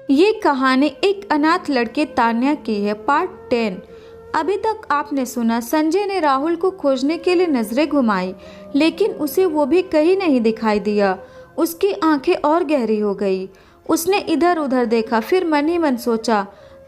ये कहानी एक अनाथ लड़के तान्या की है, पार्ट 10। अभी तक आपने सुना संजय ने राहुल को खोजने के लिए नजरें घुमाई, लेकिन उसे वो भी कहीं नहीं दिखाई दिया। उसकी आंखें और गहरी हो गई। उसने इधर उधर देखा, फिर मन ही मन सोचा,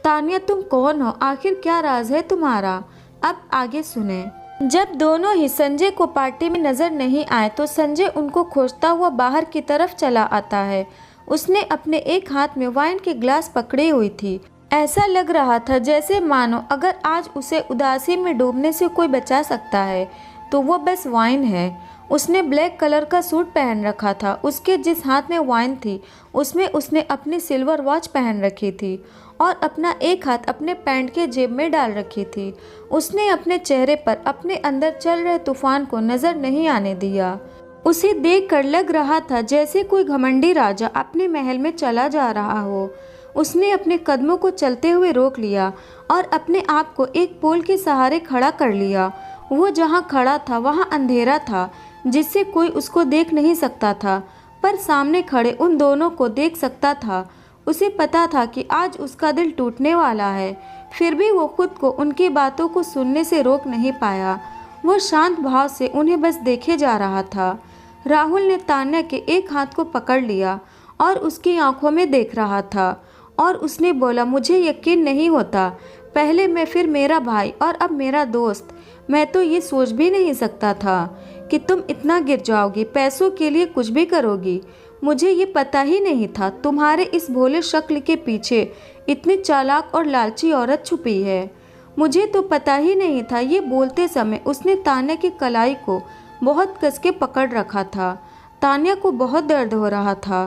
तान्या तुम कौन हो, आखिर क्या राज है तुम्हारा। अब आगे सुने। जब दोनों ही संजय को पार्टी में नजर नहीं आए तो संजय उनको खोजता हुआ बाहर की तरफ चला आता है। उसने अपने एक हाथ में वाइन के ग्लास पकड़ी हुई थी। ऐसा लग रहा था जैसे मानो अगर आज उसे उदासी में डूबने से कोई बचा सकता है तो वो बस वाइन है। उसने ब्लैक कलर का सूट पहन रखा था। उसके जिस हाथ में वाइन थी उसमें उसने अपनी सिल्वर वॉच पहन रखी थी और अपना एक हाथ अपने पैंट के जेब में डाल रखी थी। उसने अपने चेहरे पर अपने अंदर चल रहे तूफान को नजर नहीं आने दिया। उसे देखकर लग रहा था जैसे कोई घमंडी राजा अपने महल में चला जा रहा हो। उसने अपने कदमों को चलते हुए रोक लिया और अपने आप को एक पोल के सहारे खड़ा कर लिया। वो जहाँ खड़ा था वहाँ अंधेरा था जिससे कोई उसको देख नहीं सकता था, पर सामने खड़े उन दोनों को देख सकता था। उसे पता था कि आज उसका दिल टूटने वाला है, फिर भी वो खुद को उनकी बातों को सुनने से रोक नहीं पाया। वो शांत भाव से उन्हें बस देखे जा रहा था। राहुल ने तान्या के एक हाथ को पकड़ लिया और उसकी आंखों में देख रहा था और उसने बोला, मुझे यकीन नहीं होता, पहले मैं, फिर मेरा भाई और अब मेरा दोस्त। मैं तो ये सोच भी नहीं सकता था कि तुम इतना गिर जाओगी, पैसों के लिए कुछ भी करोगी। मुझे ये पता ही नहीं था तुम्हारे इस भोले शक्ल के पीछे इतनी चालाक और लालची औरत छुपी है। मुझे तो पता ही नहीं था। ये बोलते समय उसने तान्या की कलाई को बहुत कस के पकड़ रखा था। तान्या को बहुत दर्द हो रहा था,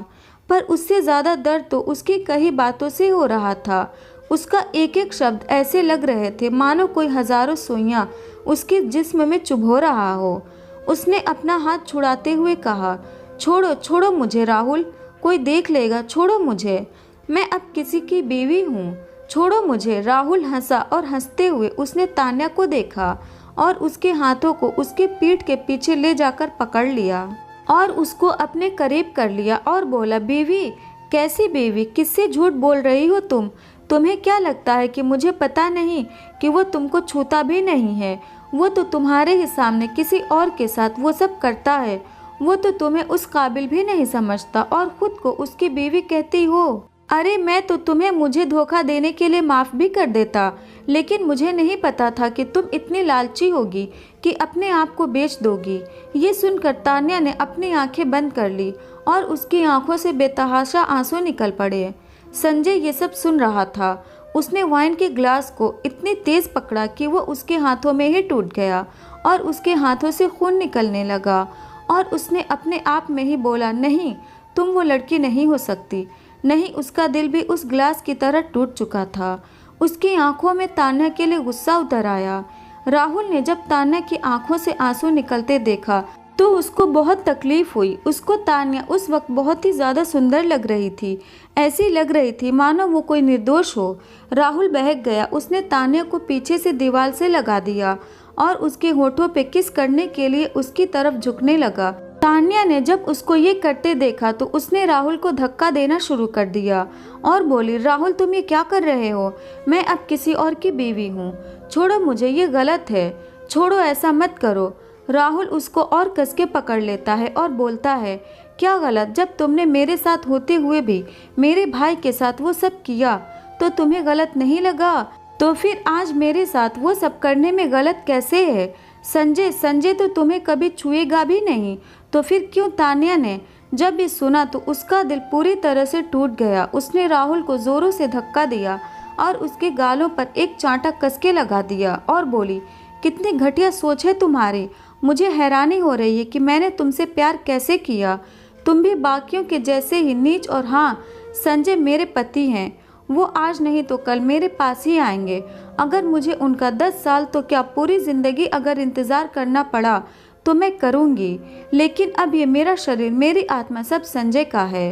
पर उससे ज़्यादा दर्द तो उसकी कही बातों से हो रहा था। उसका एक एक शब्द ऐसे लग रहे थे मानो कोई हजारों सुइयां उसके जिस्म में चुभो रहा हो। उसने अपना हाथ छुड़ाते हुए कहा, छोड़ो छोड़ो मुझे राहुल, कोई देख लेगा, छोड़ो मुझे, मैं अब किसी की बीवी हूँ, छोड़ो मुझे। राहुल हंसा और हंसते हुए उसने तान्या को देखा और उसके हाथों को उसके पीठ के पीछे ले जाकर पकड़ लिया और उसको अपने करीब कर लिया और बोला, बीवी? कैसी बीवी? किससे झूठ बोल रही हो तुम? तुम्हें क्या लगता है कि मुझे पता नहीं कि वो तुमको छूता भी नहीं है? वो तो तुम्हारे ही सामने किसी और के साथ वो सब करता है। वो तो तुम्हें उस काबिल भी नहीं समझता और खुद को उसकी बीवी कहती हो। अरे मैं तो तुम्हें मुझे धोखा देने के लिए माफ़ भी कर देता, लेकिन मुझे नहीं पता था कि तुम इतनी लालची होगी कि अपने आप को बेच दोगी। ये सुनकर तान्या ने अपनी आंखें बंद कर ली और उसकी आंखों से बेतहाशा आंसू निकल पड़े। संजय ये सब सुन रहा था। उसने वाइन के ग्लास को इतनी तेज़ पकड़ा कि वो उसके हाथों में ही टूट गया और उसके हाथों से खून निकलने लगा और उसने अपने आप में ही बोला, नहीं, तुम वो लड़की नहीं हो सकती। नहीं, उसका दिल भी उस ग्लास की तरह टूट चुका था। उसकी आंखों में तान्या के लिए गुस्सा उतर आया। राहुल ने जब तान्या की आंखों से आंसू निकलते देखा तो उसको बहुत तकलीफ हुई। उसको तान्या उस वक्त बहुत ही ज़्यादा सुंदर लग रही थी। ऐसी लग रही थी मानो वो कोई निर्दोष हो। राहुल बहक गया। उसने तान्या को पीछे से दीवार से लगा दिया और उसके होठों पे किस करने के लिए उसकी तरफ झुकने लगा। तान्या ने जब उसको ये करते देखा तो उसने राहुल को धक्का देना शुरू कर दिया और बोली, राहुल तुम ये क्या कर रहे हो? मैं अब किसी और की बीवी हूँ, छोड़ो मुझे, ये गलत है, छोड़ो, ऐसा मत करो। राहुल उसको और कस के पकड़ लेता है और बोलता है, क्या गलत? जब तुमने मेरे साथ होते हुए भी मेरे भाई के साथ वो सब किया तो तुम्हें गलत नहीं लगा? तो फिर आज मेरे साथ वो सब करने में गलत कैसे है? संजय तो तुम्हें कभी छुएगा भी नहीं, तो फिर क्यों? तान्या ने जब ये सुना तो उसका दिल पूरी तरह से टूट गया। उसने राहुल को जोरों से धक्का दिया और उसके गालों पर एक चांटा कस के लगा दिया और बोली, कितनी घटिया सोच है तुम्हारी। मुझे हैरानी हो रही है कि मैंने तुमसे प्यार कैसे किया। तुम भी बाकियों के जैसे ही नीच। और हाँ, संजय मेरे पति हैं, वो आज नहीं तो कल मेरे पास ही आएंगे। अगर मुझे उनका 10 साल तो क्या पूरी ज़िंदगी अगर इंतज़ार करना पड़ा तो मैं करूँगी, लेकिन अब ये मेरा शरीर, मेरी आत्मा सब संजय का है।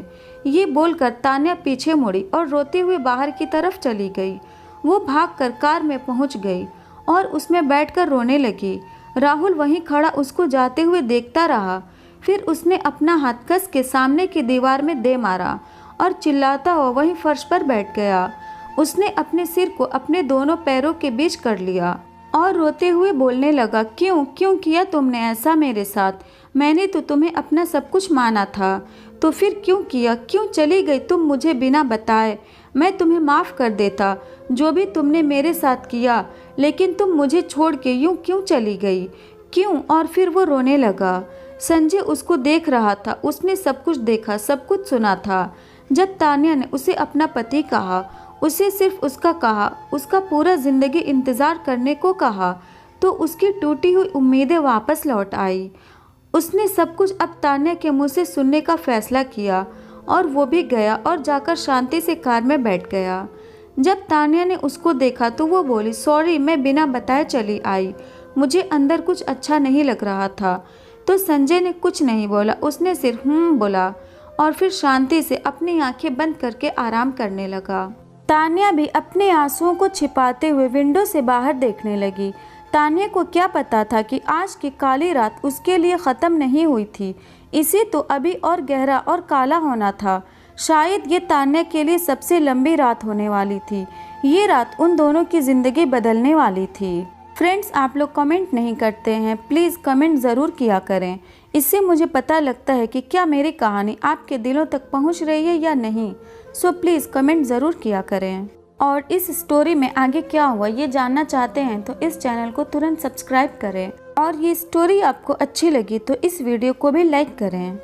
ये बोलकर तान्या पीछे मुड़ी और रोते हुए बाहर की तरफ चली गई। वो भागकर कार में पहुँच गई और उसमें बैठकर रोने लगी। राहुल वहीं खड़ा उसको जाते हुए देखता रहा। फिर उसने अपना हाथ कस के सामने की दीवार में दे मारा और चिल्लाता हुआ वहीं फर्श पर बैठ गया। उसने अपने सिर को अपने दोनों पैरों के बीच कर लिया और रोते हुए बोलने लगा, क्यों क्यों किया तुमने ऐसा मेरे साथ? मैंने तो तुम्हें अपना सब कुछ माना था, तो फिर क्यों किया? क्यों चली गई तुम मुझे बिना बताए? मैं तुम्हें माफ़ कर देता जो भी तुमने मेरे साथ किया, लेकिन तुम मुझे छोड़ के यूं क्यों चली गई? क्यों? और फिर वो रोने लगा। संजय उसको देख रहा था। उसने सब कुछ देखा, सब कुछ सुना था। जब तान्या ने उसे अपना पति कहा, उसे सिर्फ उसका कहा, उसका पूरा जिंदगी इंतज़ार करने को कहा, तो उसकी टूटी हुई उम्मीदें वापस लौट आई। उसने सब कुछ अब तान्या के मुंह से सुनने का फैसला किया और वो भी गया और जाकर शांति से कार में बैठ गया। जब तान्या ने उसको देखा तो वो बोली, सॉरी, मैं बिना बताए चली आई, मुझे अंदर कुछ अच्छा नहीं लग रहा था। तो संजय ने कुछ नहीं बोला, उसने सिर्फ बोला और फिर शांति से अपनी आंखें बंद करके आराम करने लगा। तान्या भी अपने आंसुओं को छिपाते हुए विंडो से बाहर देखने लगी। तान्या को क्या पता था कि आज की काली रात उसके लिए ख़त्म नहीं हुई थी, इसे तो अभी और गहरा और काला होना था। शायद ये तान्या के लिए सबसे लंबी रात होने वाली थी। ये रात उन दोनों की ज़िंदगी बदलने वाली थी। फ्रेंड्स, आप लोग कमेंट नहीं करते हैं, प्लीज़ कमेंट ज़रूर किया करें। इससे मुझे पता लगता है कि क्या मेरी कहानी आपके दिलों तक पहुंच रही है या नहीं। सो प्लीज़ कमेंट ज़रूर किया करें। और इस स्टोरी में आगे क्या हुआ ये जानना चाहते हैं तो इस चैनल को तुरंत सब्सक्राइब करें। और ये स्टोरी आपको अच्छी लगी तो इस वीडियो को भी लाइक करें।